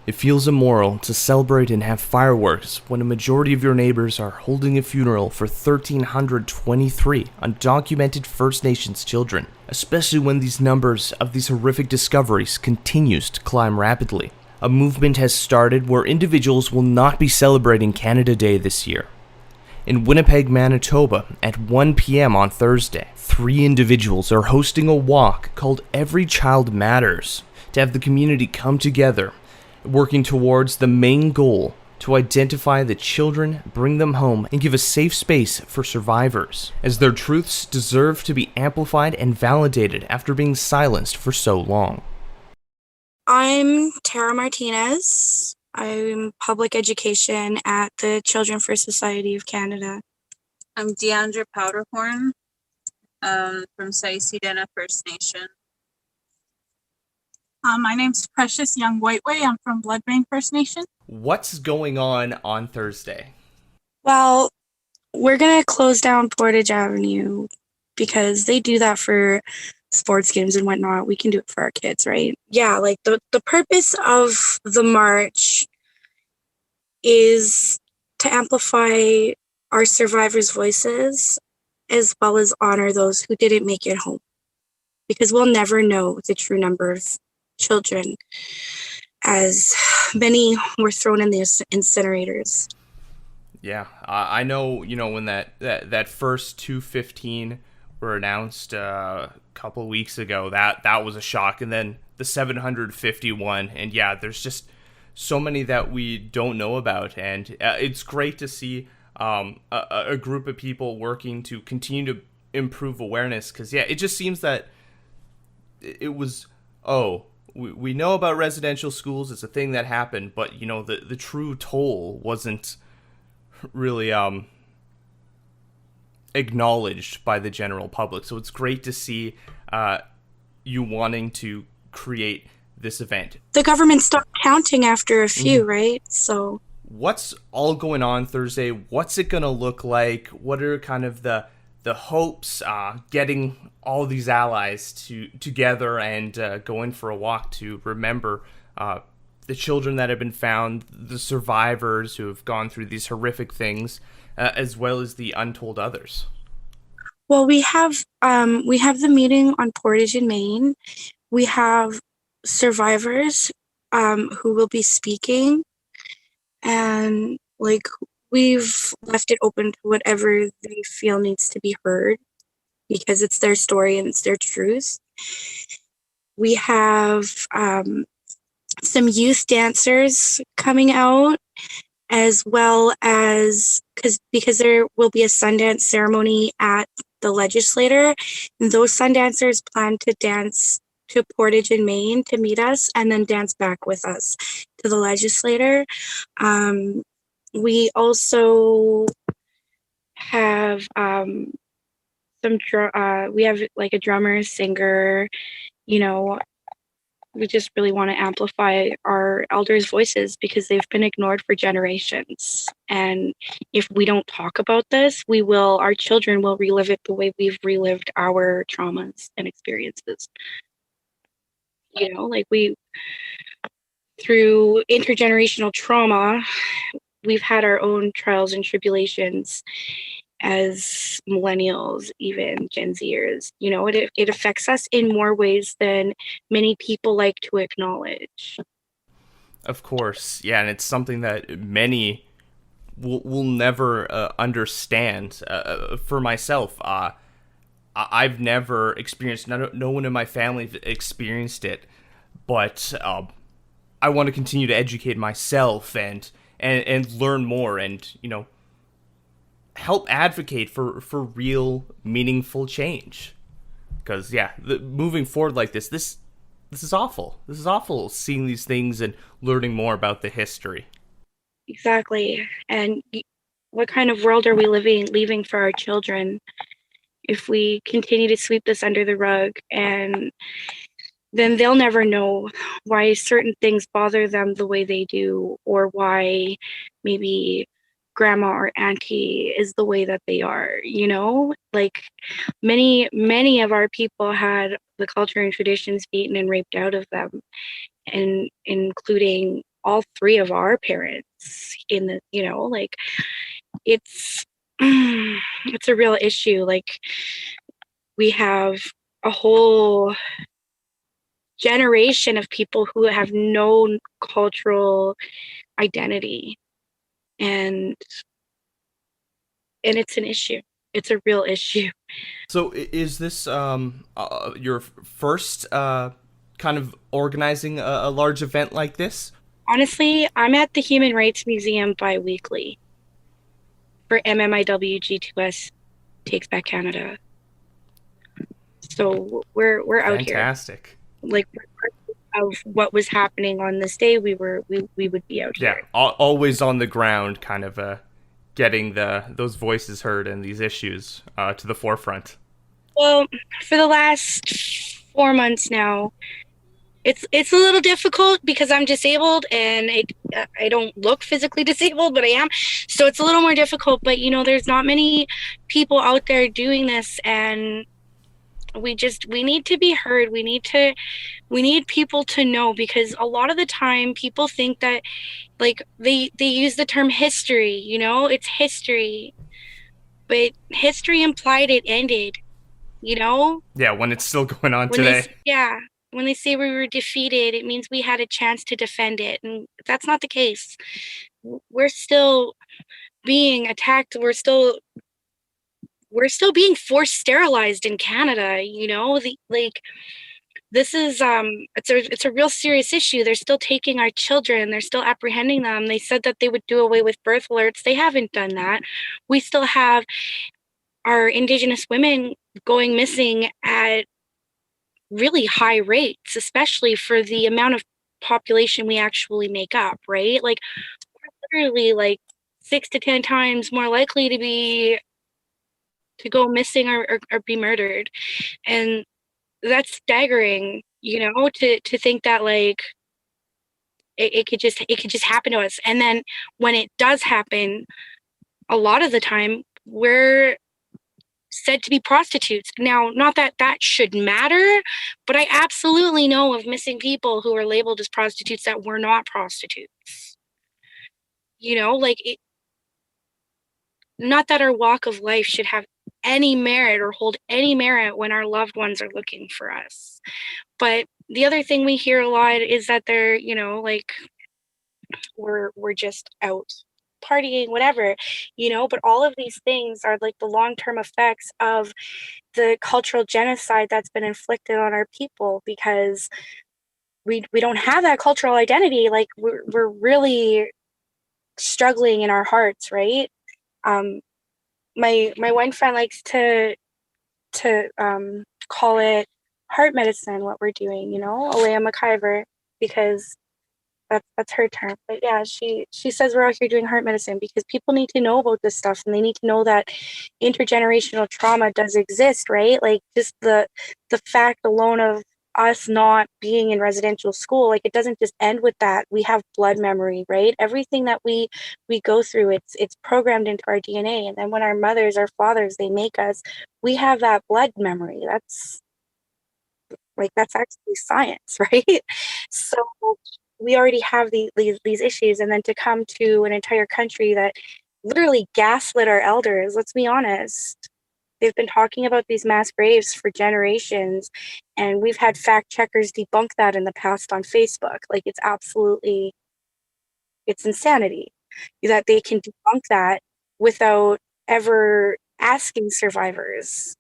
It feels immoral to celebrate and have fireworks when a majority of your neighbors are holding a funeral for 1,323 undocumented First Nations children, especially when these numbers of these horrific discoveries continues to climb rapidly. A movement has started where individuals will not be celebrating Canada Day this year. In Winnipeg, Manitoba, at 1 p.m. on Thursday, 3 individuals are hosting a walk called Every Child Matters to have the community come together, working towards the main goal to identify the children, bring them home, and give a safe space for survivors, as their truths deserve to be amplified and validated after being silenced for so long. I'm Tara Martinez. I'm public education at the Children First Society of Canada. I'm Deandra Powderhorn from Saisidena First Nation. My name's Precious Young Whiteway. I'm from Bloodbrain First Nation. What's going on Thursday? Well, we're going to close down Portage Avenue because they do that for sports games and whatnot. We can do it for our kids, right? Yeah, like the purpose of the march is to amplify our survivors' voices as well as honor those who didn't make it home. Because we'll never know the true number of children, as many were thrown in the incinerators. Yeah, I know, when that first 215 were announced a couple weeks ago, that was a shock. And then the 751, and yeah, there's just so many that we don't know about. And it's great to see a group of people working to continue to improve awareness. Because, yeah, it just seems that it was, we know about residential schools. It's a thing that happened. But, the true toll wasn't really acknowledged by the general public. So it's great to see you wanting to create this event. The government stopped counting after a few, right? So what's all going on Thursday? What's it gonna look like? What are kind of the hopes getting all these allies together and going for a walk to remember the children that have been found, the survivors who have gone through these horrific things, as well as the untold others? Well, we have the meeting on Portage Main. We have survivors who will be speaking, and we've left it open to whatever they feel needs to be heard because it's their story and it's their truth. We have some youth dancers coming out, as well as because there will be a Sundance ceremony at the legislature, and those Sundancers plan to dance to Portage in Maine to meet us and then dance back with us to the legislature. We also have we have a drummer, singer, we just really want to amplify our elders' voices because they've been ignored for generations. And if we don't talk about this, our children will relive it the way we've relived our traumas and experiences. Through intergenerational trauma, we've had our own trials and tribulations as millennials, even Gen Zers. It affects us in more ways than many people like to acknowledge. Of course, yeah, and it's something that many will never understand. For myself, I've never experienced, no one in my family experienced it, but I want to continue to educate myself and learn more and, help advocate for real, meaningful change. Because, yeah, moving forward like this is awful. This is awful, seeing these things and learning more about the history. Exactly. And what kind of world are we leaving for our children if we continue to sweep this under the rug? And then they'll never know why certain things bother them the way they do, or why maybe grandma or auntie is the way that they are. Many of our people had the culture and traditions beaten and raped out of them, and including all three of our parents in the, you know, like it's it's a real issue. Like we have a whole generation of people who have no cultural identity, and it's an issue. It's a real issue. So is this your first kind of organizing a large event like this? Honestly, I'm at the Human Rights Museum bi-weekly for MMIWG2S Takes Back Canada. So we're out here. Fantastic. Like of what was happening on this day, we would be out Yeah, here. always on the ground, kind of getting those voices heard and these issues to the forefront. Well, for the last 4 months now, it's a little difficult because I'm disabled and I don't look physically disabled, but I am. So it's a little more difficult. But you know, there's not many people out there doing this, and we need to be heard. We need people to know, because a lot of the time people think that like they use the term history, you know, it's history, but history implied it ended, you know. Yeah, when it's still going on today. When they say we were defeated, it means we had a chance to defend it, and that's not the case. We're still being attacked. We're still being forced sterilized in Canada, you know. This is it's a real serious issue. They're still taking our children. They're still apprehending them. They said that they would do away with birth alerts. They haven't done that. We still have our Indigenous women going missing at really high rates, especially for the amount of population we actually make up, right? Like we're literally like 6 to 10 times more likely to go missing or be murdered. And that's staggering, you know, to think that like it could just happen to us. And then when it does happen, a lot of the time we're said to be prostitutes. Now, not that that should matter, but I absolutely know of missing people who are labeled as prostitutes that were not prostitutes. You know, like not that our walk of life should have any merit or hold any merit when our loved ones are looking for us. But the other thing we hear a lot is that they're, you know, like we're just out partying, whatever, you know. But all of these things are like the long-term effects of the cultural genocide that's been inflicted on our people, because we don't have that cultural identity. Like we're really struggling in our hearts, right? My one friend likes to call it heart medicine, what we're doing, you know, Alea McIver, because that's her term. But yeah, she says we're out here doing heart medicine because people need to know about this stuff, and they need to know that intergenerational trauma does exist, right? Like just the fact alone of us not being in residential school, like it doesn't just end with that. We have blood memory, right? Everything that we go through, it's programmed into our DNA. And then when our mothers, our fathers, they make us, we have that blood memory. That's actually science, right? So we already have these issues, and then to come to an entire country that literally gaslit our elders. Let's be honest. They've been talking about these mass graves for generations, and we've had fact checkers debunk that in the past on Facebook. Like it's insanity that they can debunk that without ever asking survivors.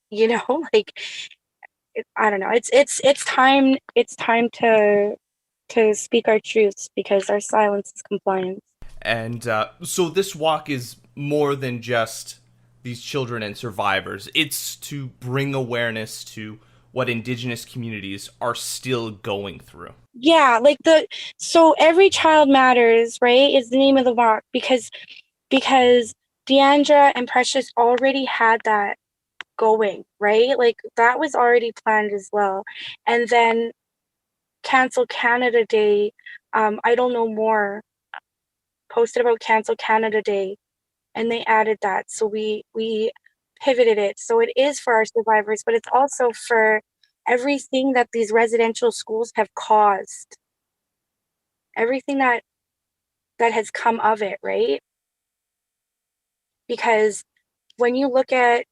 You know, like I don't know. It's time to speak our truths, because our silence is compliance. And so this walk is more than just these children and survivors. It's to bring awareness to what Indigenous communities are still going through. Yeah, like so every child matters, right, is the name of the walk, because Deandra and Precious already had that going, right? Like that was already planned as well. And then Cancel Canada Day, I don't know more, posted about Cancel Canada Day, and they added that. So we pivoted it. So it is for our survivors, but it's also for everything that these residential schools have caused. everything that has come of it, right? Because when you look at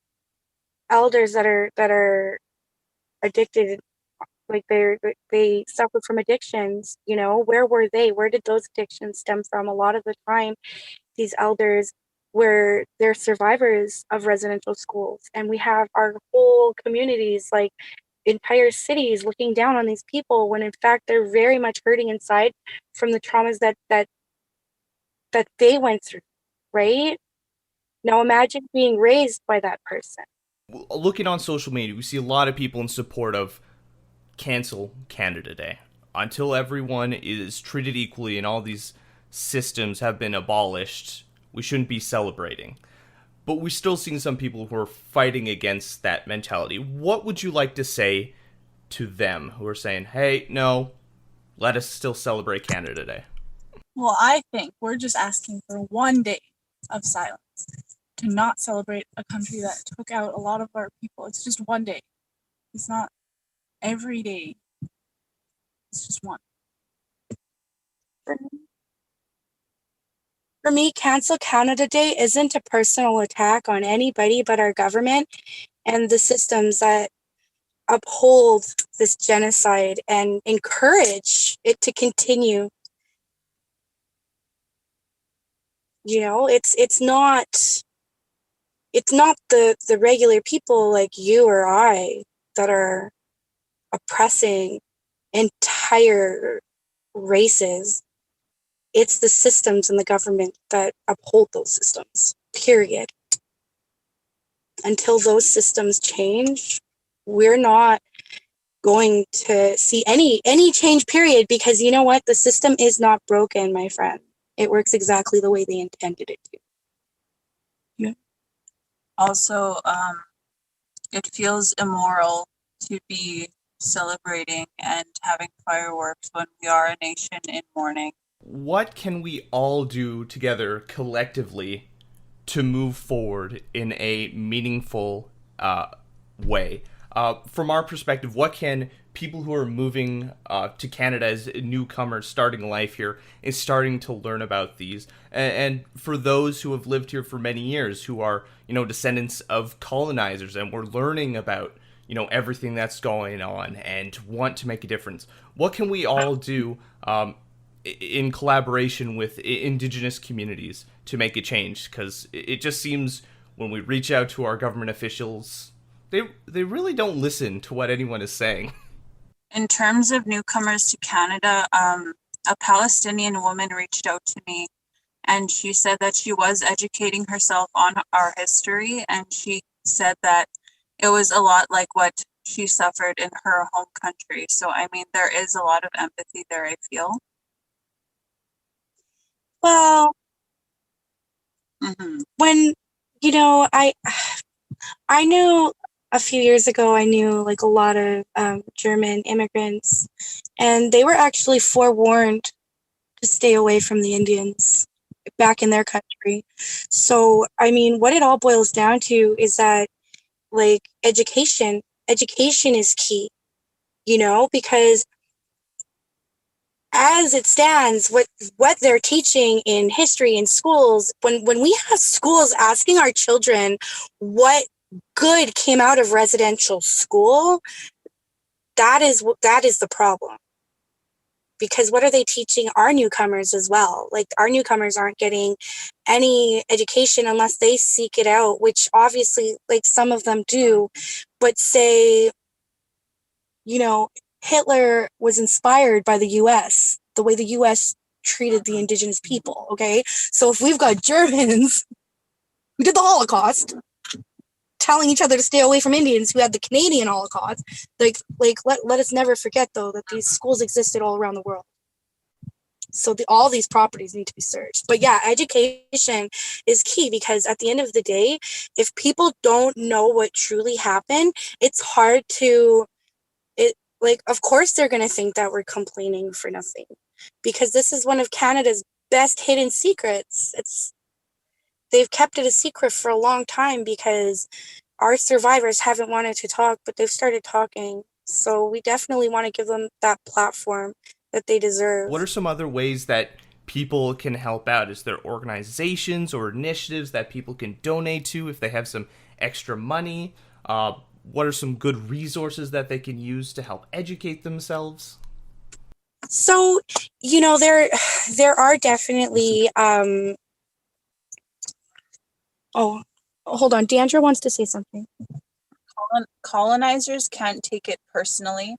elders that are addicted, like they suffer from addictions, you know, where were they? Where did those addictions stem from? A lot of the time, these elders they're survivors of residential schools, and we have our whole communities, like entire cities, looking down on these people when in fact they're very much hurting inside from the traumas that they went through, right? Now imagine being raised by that person. Looking on social media, we see a lot of people in support of cancel Canada Day. Until everyone is treated equally and all these systems have been abolished, we shouldn't be celebrating. But we're still seeing some people who are fighting against that mentality. What would you like to say to them who are saying, hey, no, let us still celebrate Canada Day? Well, I think we're just asking for one day of silence to not celebrate a country that took out a lot of our people. It's just one day. It's not every day. It's just one. For me, Cancel Canada Day isn't a personal attack on anybody but our government and the systems that uphold this genocide and encourage it to continue. You know, it's not the regular people like you or I that are oppressing entire races. It's the systems in the government that uphold those systems, period. Until those systems change, we're not going to see any change, period, because you know what? The system is not broken, my friend. It works exactly the way they intended it to. Yeah. Also, it feels immoral to be celebrating and having fireworks when we are a nation in mourning. What can we all do together collectively to move forward in a meaningful way? From our perspective, what can people who are moving to Canada as newcomers starting life here and starting to learn about these, and for those who have lived here for many years, who are, you know, descendants of colonizers, and we're learning about, you know, everything that's going on and want to make a difference, what can we all do in collaboration with Indigenous communities to make a change? Because it just seems when we reach out to our government officials, they really don't listen to what anyone is saying. In terms of newcomers to Canada, a Palestinian woman reached out to me, and she said that she was educating herself on our history, and she said that it was a lot like what she suffered in her home country. So, I mean, there is a lot of empathy there, I feel. Well, when, you know, I knew a few years ago, I knew like a lot of German immigrants, and they were actually forewarned to stay away from the Indians back in their country. So, I mean, what it all boils down to is that, like, education is key, you know, because as it stands, what they're teaching in history in schools, when we have schools asking our children what good came out of residential school, that is the problem. Because what are they teaching our newcomers as well? Like, our newcomers aren't getting any education unless they seek it out, which obviously, like, some of them do. But say, you know, Hitler was inspired by the US, the way the US treated the Indigenous people, okay? So if we've got Germans who did the Holocaust telling each other to stay away from Indians who had the Canadian Holocaust, let us never forget, though, that these schools existed all around the world. So all these properties need to be searched. But yeah, education is key, because at the end of the day, if people don't know what truly happened, it's hard to... Like, of course they're going to think that we're complaining for nothing, because this is one of Canada's best hidden secrets. They've kept it a secret for a long time because our survivors haven't wanted to talk, but they've started talking. So we definitely want to give them that platform that they deserve. What are some other ways that people can help out? Is there organizations or initiatives that people can donate to if they have some extra money? What are some good resources that they can use to help educate themselves? So, there are definitely oh, hold on. Deandra wants to say something. Colonizers can't take it personally.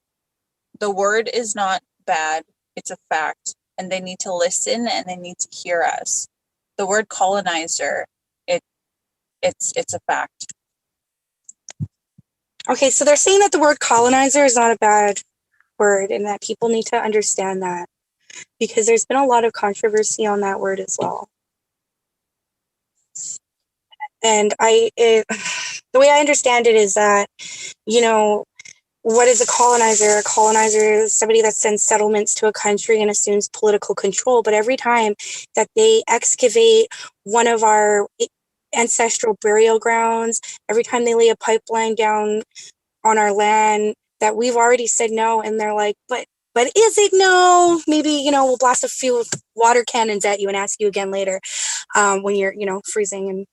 The word is not bad, it's a fact, and they need to listen and they need to hear us. The word colonizer, it's a fact. Okay, so they're saying that the word colonizer is not a bad word and that people need to understand that, because there's been a lot of controversy on that word as well. And the way I understand it is that, what is a colonizer? A colonizer is somebody that sends settlements to a country and assumes political control. But every time that they excavate one of our ancestral burial grounds, every time they lay a pipeline down on our land, that we've already said no, and they're like, but is it no? Maybe, we'll blast a few water cannons at you and ask you again later, when you're, freezing and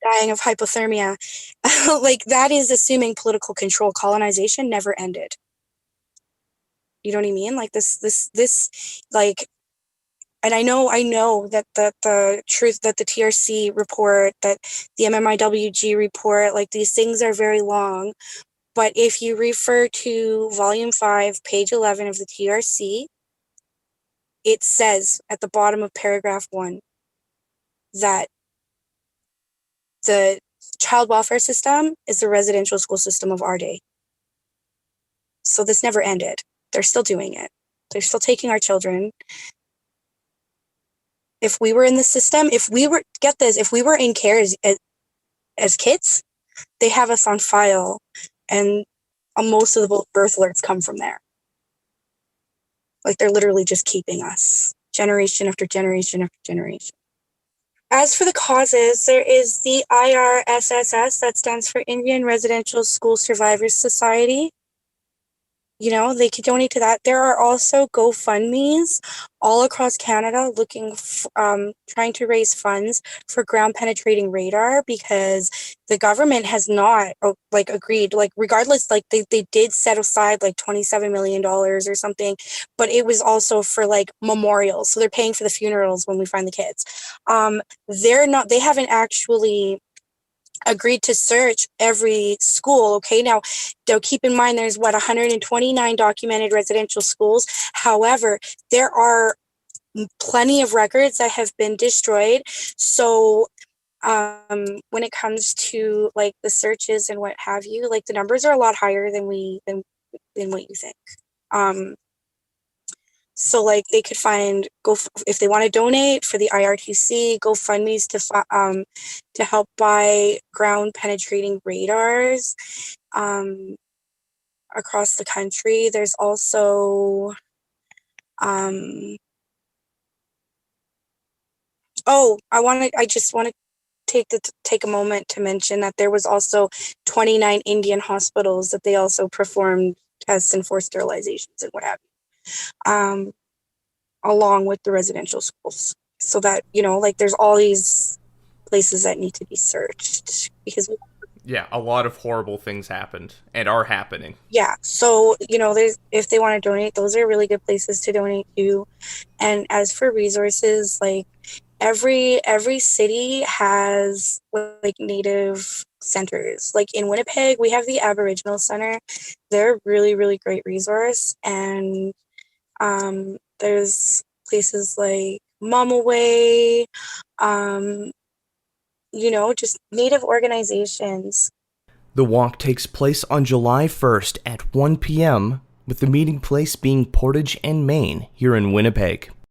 dying of hypothermia. Like, that is assuming political control. Colonization never ended. You know what I mean? Like, this like, and I know that the truth, that the TRC report, that the MMIWG report, like, these things are very long. But if you refer to volume 5, page 11 of the TRC, it says at the bottom of paragraph 1 that the child welfare system is the residential school system of our day. So this never ended. They're still doing it. They're still taking our children. If we were in the system, if we were in care as kids, they have us on file, and most of the birth alerts come from there. Like, they're literally just keeping us generation after generation after generation. As for the causes, there is the IRSSS, that stands for Indian Residential School Survivors Society. They could donate to that. There are also GoFundMes all across Canada trying to raise funds for ground penetrating radar, because the government has not agreed, regardless, they did set aside $27 million or something, but it was also for memorials. So they're paying for the funerals when we find the kids. They haven't actually agreed to search every school. Okay, now keep in mind there's 129 documented residential schools. However, there are plenty of records that have been destroyed. So when it comes to the searches and what have you, the numbers are a lot higher than what you think. So they could if they want to donate for the IRTC, GoFundMes to help buy ground penetrating radars across the country. There's also I just want to take a moment to mention that there was also 29 Indian hospitals that they also performed tests and forced sterilizations and what have you. Along with the residential schools, so that there's all these places that need to be searched, because a lot of horrible things happened and are happening. So if they want to donate, those are really good places to donate to. And as for resources, every city has native centers. In Winnipeg, we have the Aboriginal Center. They're a really, really great resource. And there's places like Mumaway, just Native organizations. The walk takes place on July 1st at 1 p.m., with the meeting place being Portage Main here in Winnipeg.